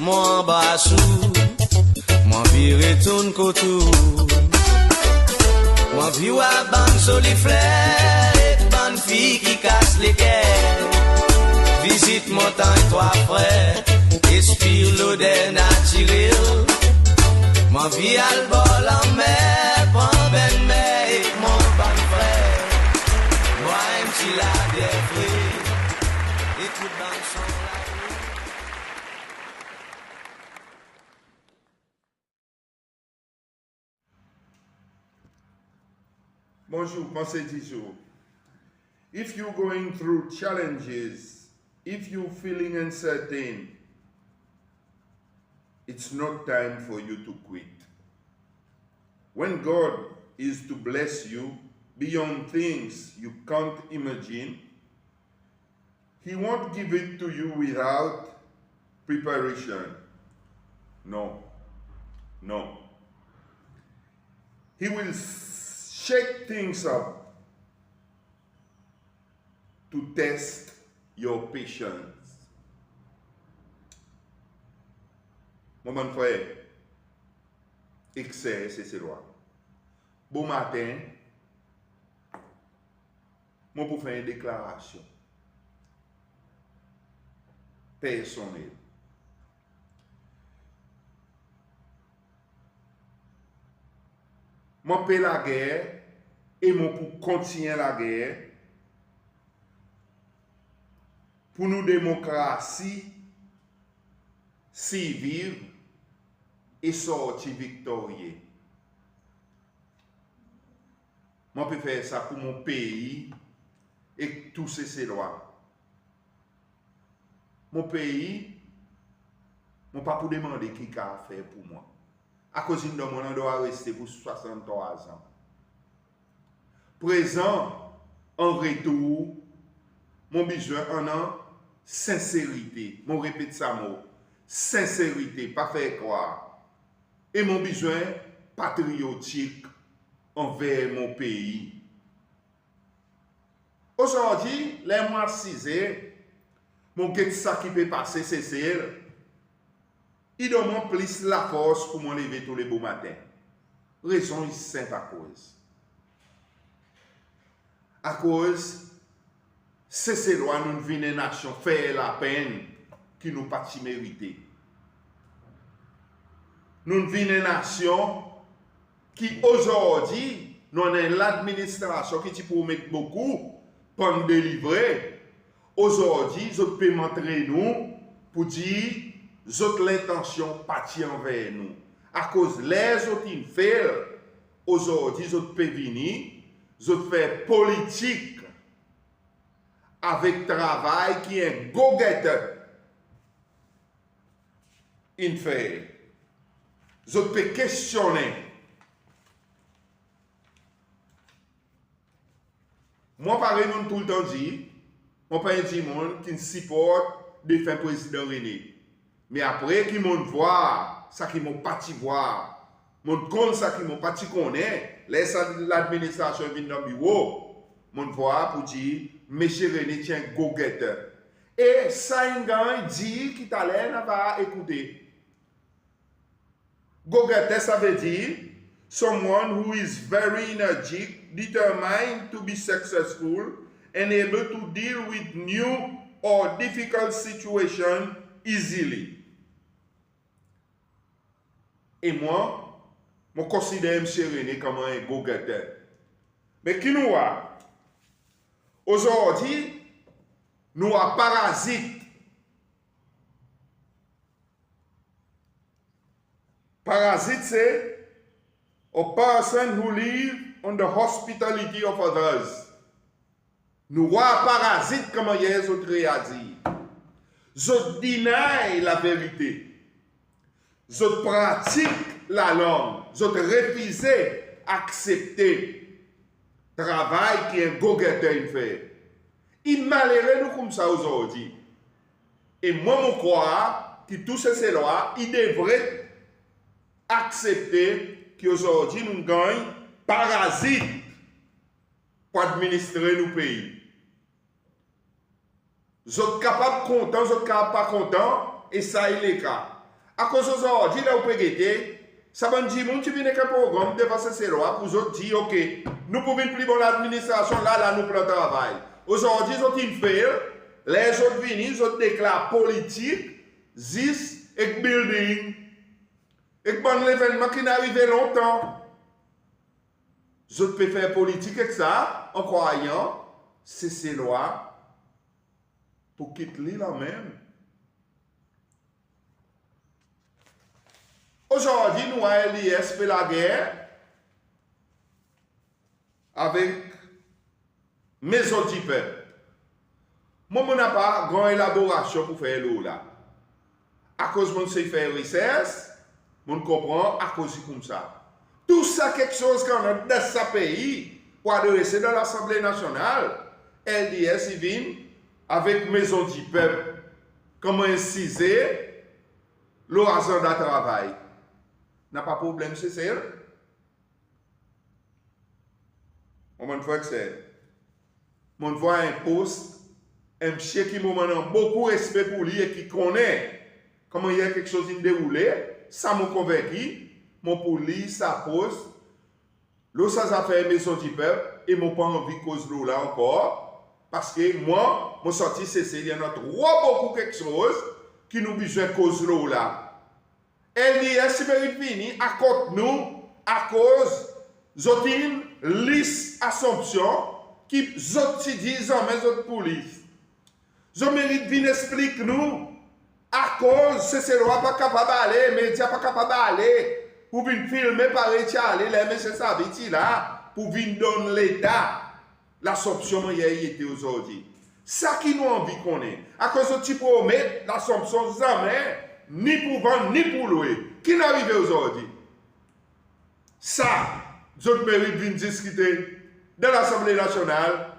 mon bassou, mon vie retourne couture. Mon vie à ban solifleur, et bonne fille qui casse les quais. Visite montagne, trois frères, expire l'odeur naturelle. Mon vie à le bol en mer, prends ben mer et mon bon frère. Moi, un petit la des frères, écoute dans le son la rue. Bonjour, pensez toujours. If you're going through challenges, if you're feeling uncertain, it's not time for you to quit. When God is to bless you beyond things you can't imagine, He won't give it to you without preparation. No. He will shake things up to test your patience. Mon frère, excès, c'est loi. Bon matin, moi pour faire une déclaration personnelle. Moi paie la guerre et moi pour continuer la guerre pour nous démocratie civile et sortir victorieux. Moi peux faire ça pour mon pays et tous ces lois. Mon pays, moi pas pour demander qui a fait pour moi. À cause de mon doit rester pour 63 ans. Présent, en retour, mon besoin en an, sincérité. Mon répète ça mot. Sincérité, pas faire croire. Et mon besoin patriotique envers mon pays. Aujourd'hui, les mois 6 mon quête ça qui peut passer, c'est celle. Il donne plus la force pour me lever tous les beaux matins. Raison est simple à cause. À cause, c'est ces lois nous venons nation faire la peine qui nous pas mériter. Nous venons nation qui aujourd'hui, nous avons l'administration qui promet beaucoup pour nous délivrer. Aujourd'hui, je peux montrer nous pour dire autres l'intention partie envers nous. À cause les autres ils font, aujourd'hui, je peux venir, je fais politique avec travail qui est go-getter. Il fait. Je peux questionner. Moi, pareil, nous tout le temps dit, moi, pas un monde qui supporte de faire président René. Mais après, qui m'ont voir, ça qui m'ont pas voir, mon compte ça qui m'ont pas connaît, laisse l'administration venir dans le bureau, mon voir pour dire, monsieur René tient go-getter. Et ça, il dit qu'il t'allait, n'a pas écouté. Go-getter, ça veut dire, someone who is very energetic, determined to be successful, and able to deal with new or difficult situations easily. Et moi, je considère M. René comme un go-getter. Mais qui nous a? Aujourd'hui, nous avons parasite. Parasite, c'est a person who live on the hospitality of others. Nous avons parasite, comme hier, autres a dit. Je deny la vérité. Je pratique la langue. Je refuse d'accepter le travail qui est un go-getter fait. Il malheureux nous comme ça aujourd'hui. Et moi, je crois que tous ces lois, ils devraient accepter qu'aujourd'hui, nous gagnons parasites pour administrer nos pays. Vous êtes capable content, vous êtes capable pas content, et ça, il est cas. À cause aujourd'hui, là, vous pouvez ça va dire, mon tu viens avec un programme de passer ces lois pour vous dire, ok, nous pouvons plus bon l'administration, là, nous plan travail. Aujourd'hui, ils ont fait, les autres viennent, ils ont déclaré politique, ZIS et building. Et bon l'événement qui n'arrivait longtemps. Je peux faire politique avec ça, en croyant, c'est ces lois pour quitter l'île la même. Aujourd'hui, nous avons l'IS fait la guerre avec Maison du Peuple. Moi, je n'ai pas grande élaboration pour faire l'eau là. À cause de mon sait faire recherche, je comprends à cause de comme ça. Tout ça, quelque chose qu'on a dans ce pays, pour adresser dans l'Assemblée nationale, LDS, il vient avec Maison du Peuple. Comment inciser l'horizon de travail. N'a pas de problème, c'est ça. On voit que c'est. On voit un poste, un monsieur qui m'a beaucoup de respect pour lui et qui connaît comment il y a quelque chose qui déroulé. Ça m'a convaincu. Mon pour lui, ça pose. Là, ça fait Maison du Peuple et mon pas envie de cause là encore. Parce que moi, mon sorti c'est il y en a trop beaucoup quelque chose qui nous besoin de cause là. LDS mérite fini à côté nous à cause d'une liste assumption qui zot disent en mes autres police. Je mérite venir expliquer nous à cause c'est loi pas capable d'aller, médias pas capable d'aller pour venir filmer par aller les messieurs savent là pour venir donner l'état l'assumption il y a été aujourd'hui. Ça qui nous envie qu'on est à cause de tu promets l'assumption jamais ni pour vendre, ni pour louer. Qui n'arrive aujourd'hui? Ça, je mérite de discuter dans l'Assemblée nationale.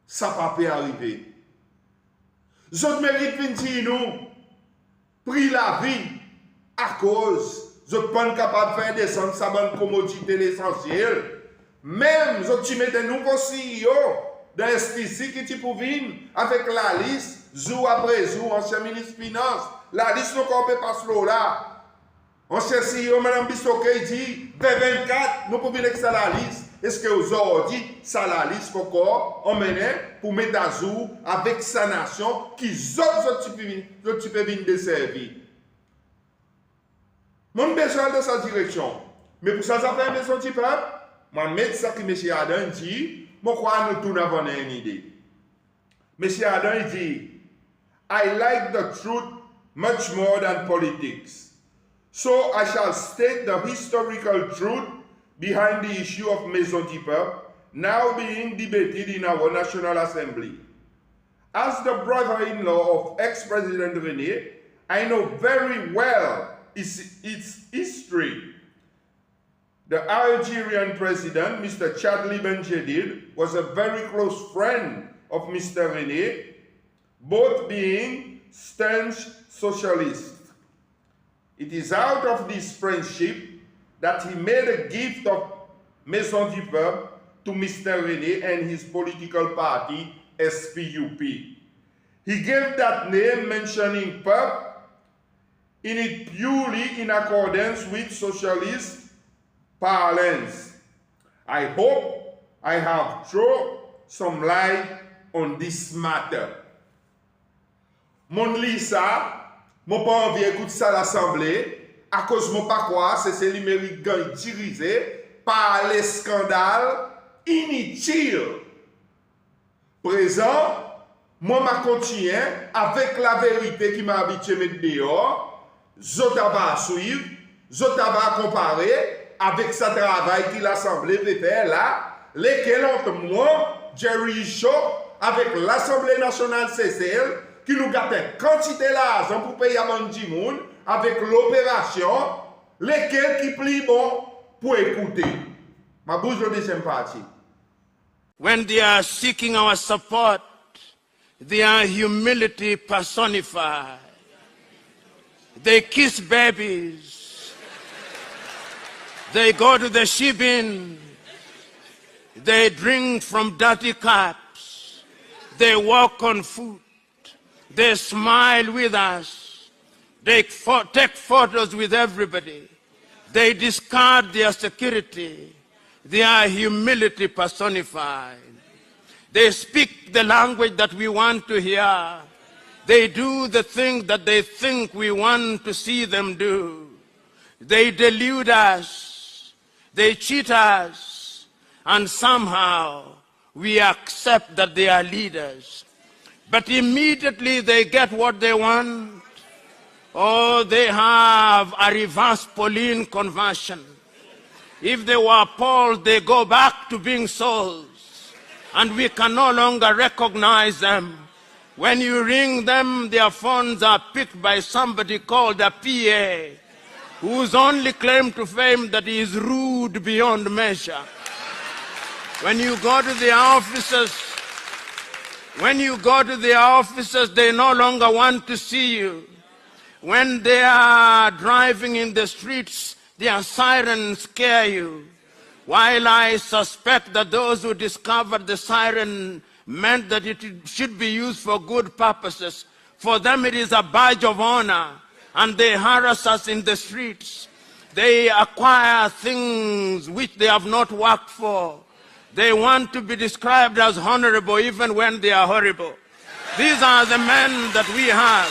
Ça ne peut pas arriver. Je mérite de dire nous, pris la vie à cause, je ne suis pas capable de faire descendre sa bonne commodité l'essentiel. Même, je mets des nouveaux CEO dans l'institut qui te venir avec la liste. Jour après jour, ancien ministre des Finances, la liste ne peut pas se là. Ancien CEO, Mme Bissoké, dit, V24, nous pouvons venir avec ça la liste. Est-ce que aujourd'hui, ça la liste encore, on mène pour mettre à jour avec sa nation qui autres tu peux venir desservir. Mon besoin de sa direction. Mais pour ça, ça fait un besoin de peuple. Moi, mettre ça que M. Adam dit, moi, je crois que nous tous avons une idée. M. Adam dit, I like the truth much more than politics. So I shall state the historical truth behind the issue of Maison du Peuple, now being debated in our National Assembly. As the brother-in-law of ex-President René, I know very well its history. The Algerian president, Mr. Chadli Ben Jedid, was a very close friend of Mr. René, both being staunch socialists. It is out of this friendship that he made a gift of Maison du Peuple to Mr. René and his political party, SPUP. He gave that name mentioning Peuple in it purely in accordance with socialist parlance. I hope I have thrown some light on this matter. Mon lit ça, mon pas envie d'écouter ça à l'Assemblée, à cause de mon pas quoi, c'est le mérite dirigé par les scandales inutiles. Présent, moi m'a continué avec la vérité qui m'a habitué à mettre dehors, je t'avais suivre, je t'avais comparer avec ce travail que l'Assemblée peut faire là, lesquels entre moi, Jerry Shaw, avec l'Assemblée nationale CCL, qui nous gâte quantité d'argent pour payer à Bandimoun, avec l'opération, lesquels qui plient bon pour écouter. Ma bouche de deuxième partie. When they are seeking our support, they are humility personified. They kiss babies. They go to the shebeen. They drink from dirty cups. They walk on foot. They smile with us. take photos with everybody. They discard their security. They are humility personified. They speak the language that we want to hear. They do the things that they think we want to see them do. They delude us. They cheat us. And somehow we accept that they are leaders. But immediately they get what they want. Oh, they have a reverse Pauline conversion. If they were Paul, they go back to being Sauls. And we can no longer recognize them. When you ring them, their phones are picked by somebody called a PA, whose only claim to fame that he is rude beyond measure. When you go to the offices, they no longer want to see you. When they are driving in the streets, their sirens scare you. While I suspect that those who discovered the siren meant that it should be used for good purposes, for them it is a badge of honor, and they harass us in the streets. They acquire things which they have not worked for. They want to be described as honorable even when they are horrible. These are the men that we have.